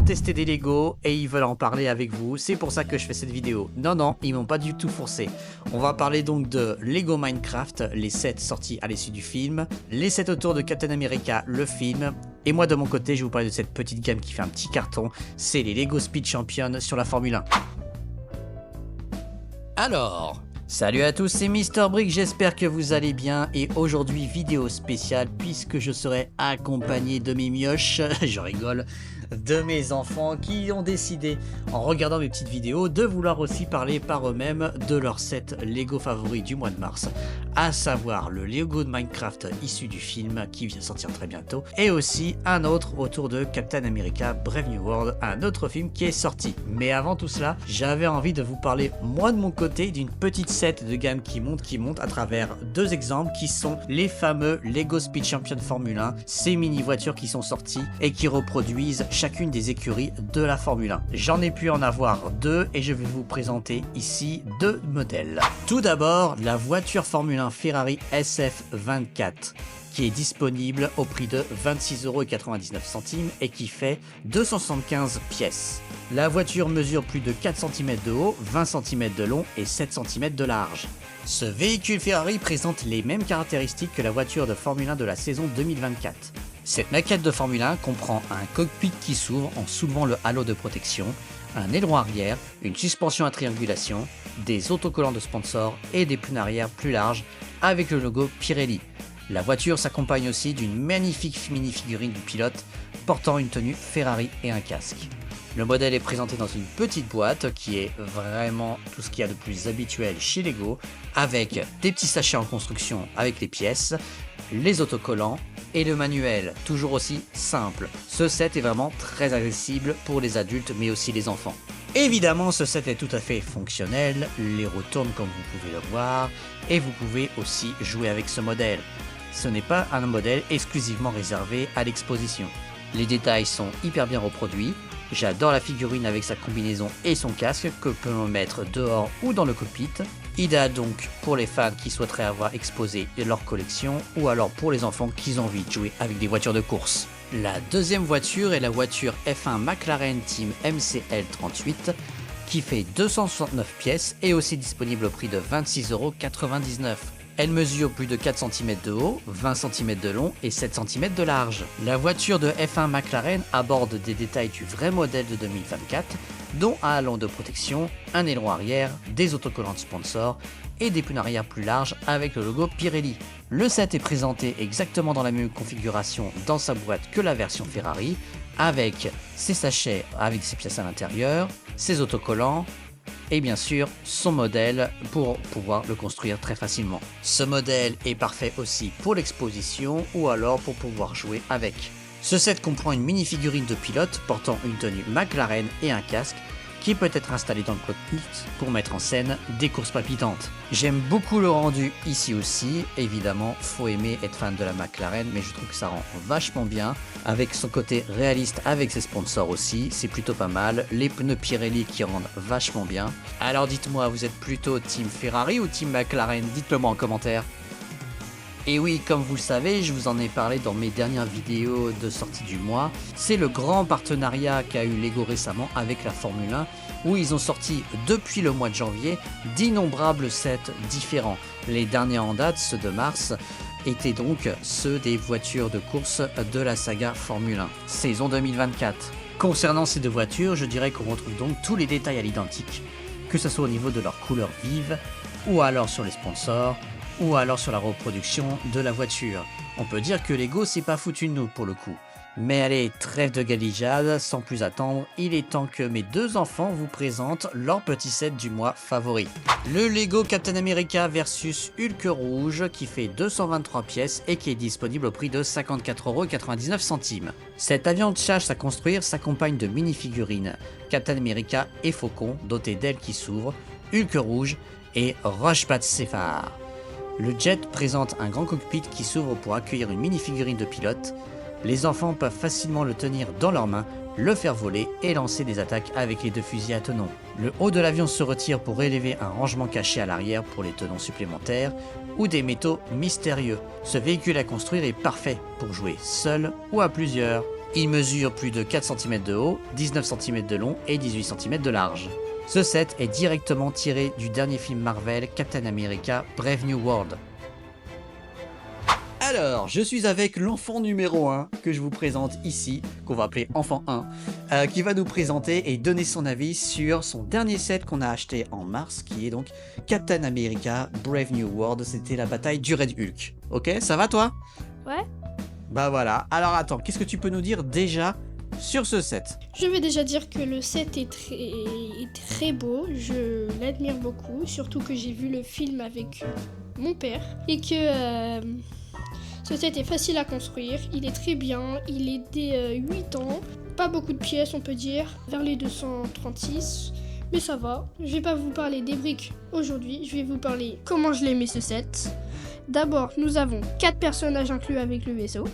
tester des Lego et ils veulent en parler avec vous, c'est pour ça que je fais cette vidéo. Non, ils m'ont pas du tout forcé. On va parler donc de Lego Minecraft, les sets sortis à l'issue du film, les sets autour de Captain America, le film, et moi de mon côté je vais vous parler de cette petite gamme qui fait un petit carton, c'est les Lego Speed Champion sur la Formule 1. Alors, salut à tous, c'est Mister Brick, j'espère que vous allez bien et aujourd'hui vidéo spéciale puisque je serai accompagné de mes mioches, je rigole, de mes enfants qui ont décidé en regardant mes petites vidéos de vouloir aussi parler par eux-mêmes de leur set Lego favori du mois de mars, à savoir le Lego de Minecraft issu du film qui vient sortir très bientôt et aussi un autre autour de Captain America Brave New World, un autre film qui est sorti. Mais avant tout cela, j'avais envie de vous parler moi de mon côté d'une petite set de gamme qui monte à travers deux exemples qui sont les fameux Lego Speed Champion Formule 1, ces mini voitures qui sont sorties et qui reproduisent chacune des écuries de la Formule 1. J'en ai pu en avoir deux et je vais vous présenter ici deux modèles. Tout d'abord, la voiture Formule 1 Ferrari SF24 qui est disponible au prix de 26,99€ et qui fait 275 pièces. La voiture mesure plus de 4 cm de haut, 20 cm de long et 7 cm de large. Ce véhicule Ferrari présente les mêmes caractéristiques que la voiture de Formule 1 de la saison 2024. Cette maquette de Formule 1 comprend un cockpit qui s'ouvre en soulevant le halo de protection, un aileron arrière, une suspension à triangulation, des autocollants de sponsor et des pneus arrière plus larges avec le logo Pirelli. La voiture s'accompagne aussi d'une magnifique mini-figurine du pilote portant une tenue Ferrari et un casque. Le modèle est présenté dans une petite boîte qui est vraiment tout ce qu'il y a de plus habituel chez Lego, avec des petits sachets en construction avec les pièces, les autocollants et le manuel, toujours aussi simple. Ce set est vraiment très accessible pour les adultes mais aussi les enfants. Évidemment, ce set est tout à fait fonctionnel, les roues tournent comme vous pouvez le voir, et vous pouvez aussi jouer avec ce modèle. Ce n'est pas un modèle exclusivement réservé à l'exposition. Les détails sont hyper bien reproduits. J'adore la figurine avec sa combinaison et son casque que peut l'on mettre dehors ou dans le cockpit. Idéal donc pour les fans qui souhaiteraient avoir exposé leur collection ou alors pour les enfants qui ont envie de jouer avec des voitures de course. La deuxième voiture est la voiture F1 McLaren Team MCL38 qui fait 269 pièces et aussi disponible au prix de 26,99€. Elle mesure plus de 4 cm de haut, 20 cm de long et 7 cm de large. La voiture de F1 McLaren aborde des détails du vrai modèle de 2024, dont un halo de protection, un aileron arrière, des autocollants de sponsor et des pneus arrière plus larges avec le logo Pirelli. Le set est présenté exactement dans la même configuration dans sa boîte que la version Ferrari, avec ses sachets avec ses pièces à l'intérieur, ses autocollants, et bien sûr son modèle pour pouvoir le construire très facilement. Ce modèle est parfait aussi pour l'exposition ou alors pour pouvoir jouer avec. Ce set comprend une mini figurine de pilote portant une tenue McLaren et un casque qui peut être installé dans le cockpit pour mettre en scène des courses palpitantes. J'aime beaucoup le rendu ici aussi, évidemment faut aimer être fan de la McLaren mais je trouve que ça rend vachement bien, avec son côté réaliste avec ses sponsors aussi, c'est plutôt pas mal, les pneus Pirelli qui rendent vachement bien. Alors dites-moi, vous êtes plutôt team Ferrari ou team McLaren? Dites-le moi en commentaire. Et oui, comme vous le savez, je vous en ai parlé dans mes dernières vidéos de sortie du mois, c'est le grand partenariat qu'a eu Lego récemment avec la Formule 1, où ils ont sorti depuis le mois de janvier d'innombrables sets différents. Les derniers en date, ceux de mars, étaient donc ceux des voitures de course de la saga Formule 1, saison 2024. Concernant ces deux voitures, je dirais qu'on retrouve donc tous les détails à l'identique, que ce soit au niveau de leur couleur vive, ou alors sur les sponsors, ou alors sur la reproduction de la voiture. On peut dire que Lego c'est pas foutu de nous pour le coup. Mais allez, trêve de galijade, sans plus attendre, il est temps que mes deux enfants vous présentent leur petit set du mois favori. Le Lego Captain America versus Hulk rouge qui fait 223 pièces et qui est disponible au prix de 54,99€. Cet avion de chasse à construire s'accompagne de mini-figurines Captain America et Faucon dotés d'ailes qui s'ouvrent, Hulk rouge et Rochepat Céphare. Le jet présente un grand cockpit qui s'ouvre pour accueillir une mini-figurine de pilote. Les enfants peuvent facilement le tenir dans leurs mains, le faire voler et lancer des attaques avec les deux fusils à tenons. Le haut de l'avion se retire pour élever un rangement caché à l'arrière pour les tenons supplémentaires ou des métaux mystérieux. Ce véhicule à construire est parfait pour jouer seul ou à plusieurs. Il mesure plus de 4 cm de haut, 19 cm de long et 18 cm de large. Ce set est directement tiré du dernier film Marvel, Captain America Brave New World. Alors, je suis avec l'enfant numéro 1 que je vous présente ici, qu'on va appeler enfant 1, qui va nous présenter et donner son avis sur son dernier set qu'on a acheté en mars, qui est donc Captain America Brave New World. C'était la bataille du Red Hulk. Ok, ça va toi? Ouais. Bah voilà, alors attends, qu'est-ce que tu peux nous dire déjà sur ce set? Je vais déjà dire que le set est très beau, je l'admire beaucoup, surtout que j'ai vu le film avec mon père et que ce set est facile à construire, il est très bien, il est des 8 ans, pas beaucoup de pièces on peut dire, vers les 236, mais ça va. Je vais pas vous parler des briques aujourd'hui, je vais vous parler comment je l'ai aimé ce set. D'abord, nous avons 4 personnages inclus avec le vaisseau,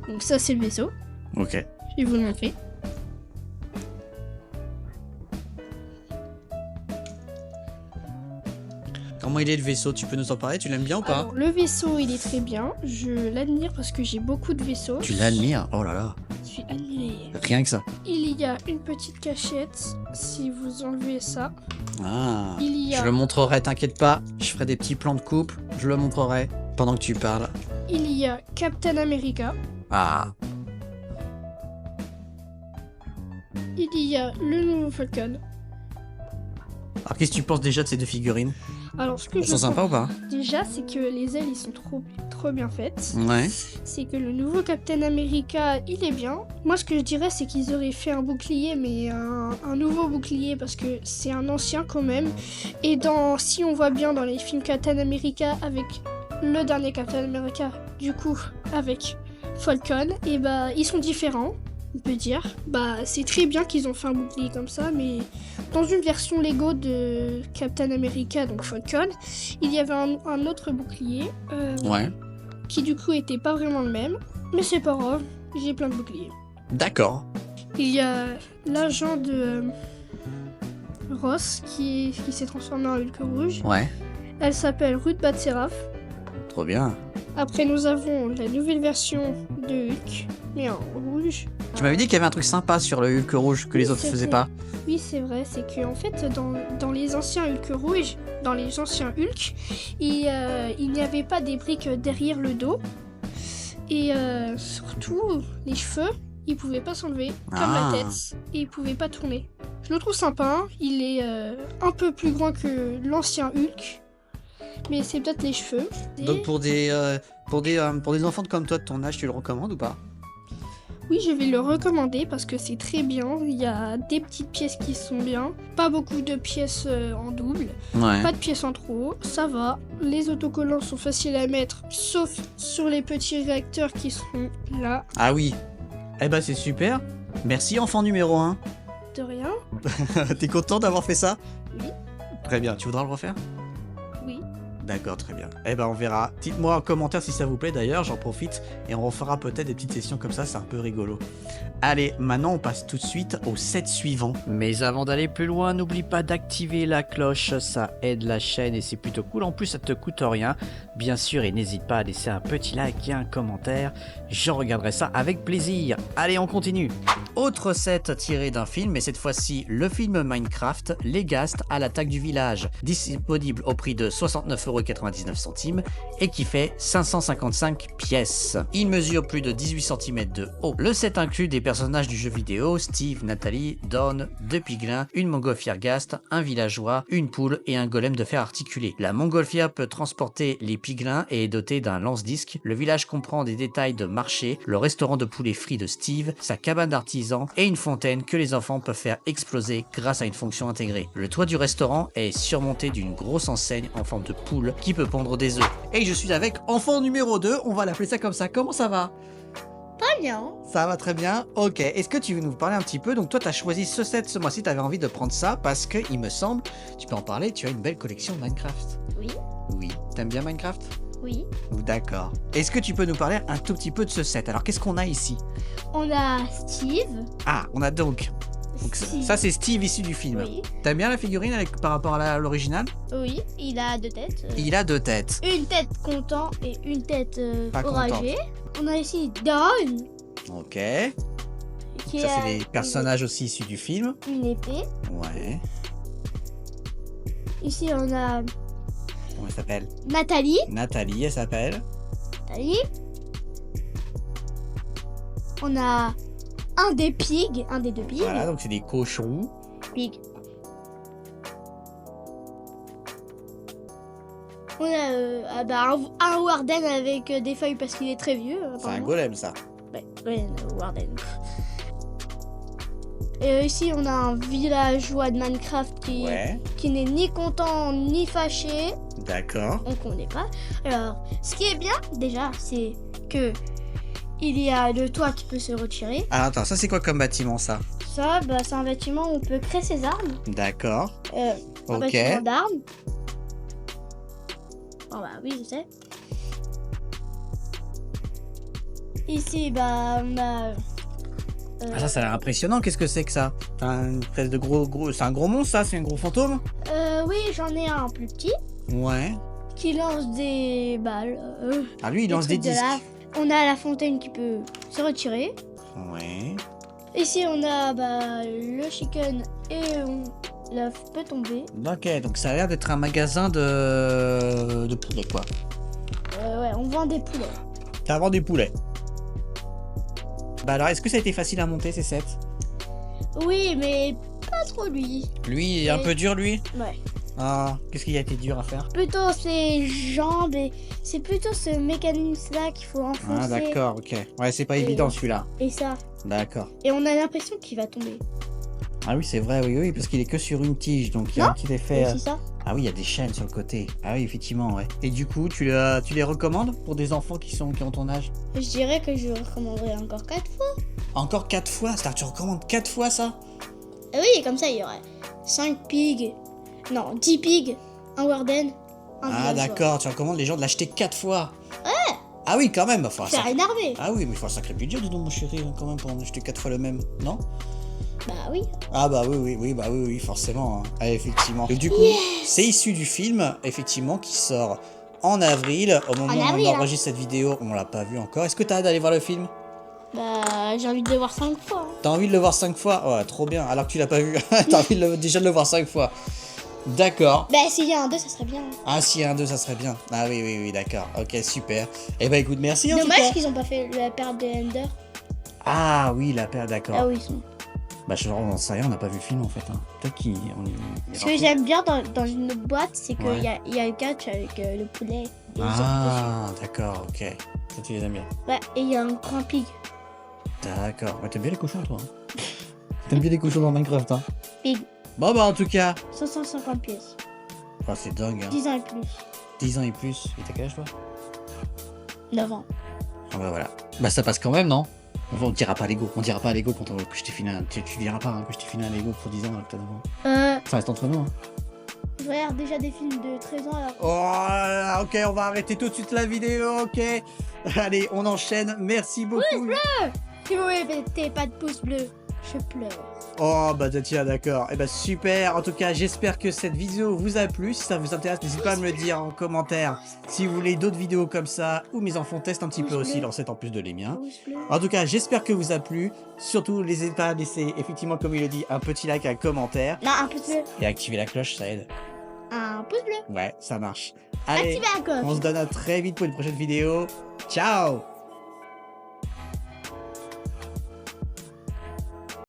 donc ça c'est le vaisseau. Ok. Je vais vous le montrer. Comment il est le vaisseau? Tu peux nous en parler? Tu l'aimes bien ou pas? Alors, le vaisseau, il est très bien. Je l'admire parce que j'ai beaucoup de vaisseaux. Tu l'admires? Oh là là. Je suis admirée. Rien que ça. Il y a une petite cachette, si vous enlevez ça. Ah. Il y a... Je le montrerai, t'inquiète pas. Je ferai des petits plans de coupe. Je le montrerai pendant que tu parles. Il y a Captain America. Ah. Il y a le nouveau Falcon. Alors qu'est-ce que tu penses déjà de ces deux figurines? Alors, ce que Ils je sont sympas ou pas? déjà, c'est que les ailes, ils sont trop bien faites. Ouais. C'est que le nouveau Captain America, il est bien. Moi, ce que je dirais, c'est qu'ils auraient fait un bouclier, mais un nouveau bouclier, parce que c'est un ancien quand même. Et si on voit bien dans les films Captain America, avec le dernier Captain America, du coup, avec Falcon, et bah, ils sont différents, on peut dire. Bah, c'est très bien qu'ils ont fait un bouclier comme ça, mais dans une version Lego de Captain America, donc Falcon, il y avait un autre bouclier Ouais. qui du coup était pas vraiment le même, mais c'est pas grave, j'ai plein de boucliers. D'accord. Il y a l'agent de Ross qui s'est transformé en Hulk rouge. Ouais. Elle s'appelle Ruth Bat-Seraph. Trop bien. Après nous avons la nouvelle version de Hulk, mais en rouge. Tu m'avais dit qu'il y avait un truc sympa sur le Hulk rouge que les Oui, autres c'est faisaient vrai. pas. Oui, c'est vrai, c'est que en fait, dans les anciens Hulk rouges, dans les anciens Hulk, il n'y avait pas des briques derrière le dos. Et surtout, les cheveux, ils pouvaient pas s'enlever, comme Ah. la tête, et ils pouvaient pas tourner. Je le trouve sympa, hein. Il est un peu plus grand que l'ancien Hulk, mais c'est peut-être les cheveux. Donc pour des enfants comme toi de ton âge, tu le recommandes ou pas? Oui, je vais le recommander parce que c'est très bien. Il y a des petites pièces qui sont bien, pas beaucoup de pièces en double, Ouais. pas de pièces en trop, ça va. Les autocollants sont faciles à mettre, sauf sur les petits réacteurs qui sont là. Ah oui. Eh ben c'est super. Merci enfant numéro 1. De rien. T'es content d'avoir fait ça? Oui. Très bien. Tu voudras le refaire? Oui. D'accord, très bien. Eh ben on verra. Dites-moi en commentaire si ça vous plaît d'ailleurs, j'en profite et on refera peut-être des petites sessions comme ça, c'est un peu rigolo. Allez, maintenant on passe tout de suite au set suivant. Mais avant d'aller plus loin, n'oublie pas d'activer la cloche, ça aide la chaîne et c'est plutôt cool. En plus ça te coûte rien, bien sûr, et n'hésite pas à laisser un petit like et un commentaire, je regarderai ça avec plaisir. Allez, on continue. Autre set tiré d'un film, mais cette fois-ci le film Minecraft, Les Ghasts à l'attaque du village, disponible au prix de 69,99€ et qui fait 555 pièces. Il mesure plus de 18 cm de haut. Le set inclut des personnages du jeu vidéo, Steve, Nathalie, Dawn, deux piglins, une montgolfière Ghast, un villageois, une poule et un golem de fer articulé. La montgolfière peut transporter les piglins et est dotée d'un lance-disque. Le village comprend des détails de marché, le restaurant de poulet frit de Steve, sa cabane d'artisan et une fontaine que les enfants peuvent faire exploser grâce à une fonction intégrée. Le toit du restaurant est surmonté d'une grosse enseigne en forme de poule qui peut pondre des œufs. Et je suis avec enfant numéro 2, on va l'appeler ça comme ça. Comment ça va? Pas bien. Ça va très bien. Ok, est-ce que tu veux nous parler un petit peu? Donc toi tu as choisi ce set ce mois-ci, tu avais envie de prendre ça parce que il me semble, tu peux en parler, tu as une belle collection Minecraft. Oui. Oui, t'aimes bien Minecraft? Oui. D'accord. Est-ce que tu peux nous parler un tout petit peu de ce set? Alors qu'est-ce qu'on a ici? On a Steve. Ah, on a donc Steve. ça c'est Steve issu du film. Oui. T'aimes bien la figurine par rapport à l'original? Oui. Il a deux têtes. Il a deux têtes. Une tête content et une tête Pas oragée. On a ici Dawn. Ok. Qui Ça, a c'est des personnages aussi issus du film. une épée. Ouais. Ici, on a Comment elle s'appelle? Nathalie. Nathalie, elle s'appelle. Nathalie. On a un des pigs, un des deux pigs. Voilà, donc c'est des cochons. Pig. On a un Warden avec des feuilles parce qu'il est très vieux. C'est un apparemment. golem, ça. Ouais, Warden. Et ici, on a un villageois de Minecraft Ouais, qui n'est ni content ni fâché. d'accord. On connaît pas. Alors, ce qui est bien, déjà, c'est que il y a le toit qui peut se retirer. Ah, attends, ça c'est quoi comme bâtiment, ça? Ça, bah, c'est un bâtiment où on peut créer ses armes. D'accord. Un Ok. bâtiment d'armes. Oh bah oui, je sais. Ici, bah, on a... Ah, ça a l'air impressionnant. Qu'est-ce que c'est que ça? C'est une espèce de gros... C'est un gros monstre, ça? C'est un gros fantôme? oui, j'en ai un plus petit Ouais. qui lance des balles. Ah, lui, il lance des trucs de disques. lave. On a la fontaine qui peut se retirer. Ouais. Ici, on a bah, le chicken et l'œuf peut tomber. Ok, donc ça a l'air d'être un magasin de poulets, quoi. Ouais, on vend des poulets. T'as vendu des poulets. Bah alors, est-ce que ça a été facile à monter, ces sets? Oui, mais pas trop lui. Lui, il est un Oui. peu dur, lui? Ouais. Ah, qu'est-ce qui a été dur à faire? Plutôt ses jambes et c'est plutôt ce mécanisme-là qu'il faut enfoncer. Ah, d'accord, ok. Ouais, c'est pas Et- évident, celui-là. Et ça. D'accord. Et on a l'impression qu'il va tomber. Ah oui, c'est vrai, oui, parce qu'il est que sur une tige, donc il y a Non, un petit effet... C'est ça. Ah oui, il y a des chaînes sur le côté. Ah oui, effectivement, ouais. Et du coup, tu les recommandes pour des enfants qui ont ton âge? Je dirais que je recommanderais encore 4 fois. Encore 4 fois? C'est-à-dire que tu recommandes 4 fois ça? Ah oui, comme ça, il y aurait 5 pigs. Non, 10 pigs, un warden, un Ah villageois. d'accord, tu recommandes les gens de l'acheter 4 fois. Ouais. Ah oui, quand même, bah, faut un Faire sacré... énerver. Ah oui, mais il faut un sacré budget, dis donc, mon chéri, quand même, pour en acheter 4 fois le même, non? Bah oui. Ah bah oui, forcément. Hein. Ah, effectivement. Et du coup, c'est issu du film, effectivement, qui sort en avril. Au moment où avril, on hein. enregistre cette vidéo, on l'a pas vu encore. Est-ce que t'as hâte d'aller voir le film? Bah, j'ai envie de le voir 5 fois. Hein. T'as envie de le voir 5 fois? Ouais, trop bien, alors que tu l'as pas vu. T'as envie déjà de le voir 5 fois. D'accord. Bah, s'il y a un 2, ça serait bien. Ah, s'il y a un 2, ça serait bien. Ah oui, d'accord. Ok, super. Eh ben écoute, merci en tout Dommage cas. qu'ils ont pas fait la période de Ender. Ah oui, la paire, d'accord. Ah oui, ils sont. Bah, je n'en sais rien, on n'a pas vu le film en fait. Hein. Peut-être qu'il. Ce que j'aime bien dans une autre boîte, c'est qu'il Ouais. y a le catch avec le poulet. Et les œufs Ah, d'accord, ok. Ça, tu les aimes bien. dessus. Ouais, et il y a un grand pig. D'accord. Ouais, t'aimes bien les cochons, toi. Hein. T'aimes bien les cochons dans Minecraft, hein. Pig. Bon, bah, en tout cas. 550 pièces. Oh, c'est dingue, hein. 10 ans et plus. 10 ans et plus. Et t'as quel âge, toi? 9 ans. Ah, bah, voilà. Bah, ça passe quand même, non? On dira pas à Lego. On dira pas à Lego quand que je t'ai filé un. Tu diras pas hein, que je t'ai filé un Lego pour 10 ans, alors que t'as 9 ans. Ça reste entre nous, hein. Je regarde déjà des films de 13 ans alors. Oh là là, ok, on va arrêter tout de suite la vidéo, ok. Allez, on enchaîne. Merci beaucoup. Si vous mettez pas de pouce bleu, je pleure. Oh bah tiens, d'accord. Eh bah super. En tout cas, j'espère que cette vidéo vous a plu. Si ça vous intéresse, n'hésitez pas à me le dire en commentaire. Si vous voulez d'autres vidéos comme ça, ou mes enfants testent un petit peu aussi, leur set en plus de les miens. Pouce bleu. En tout cas, j'espère que vous a plu. Surtout, n'hésitez pas à laisser, effectivement, comme il le dit, un petit like, un commentaire. Non, un pouce bleu. Et activer la cloche, ça aide. Un pouce bleu. Ouais, ça marche. Allez, Activez un coffre. on se donne à très vite pour une prochaine vidéo. Ciao!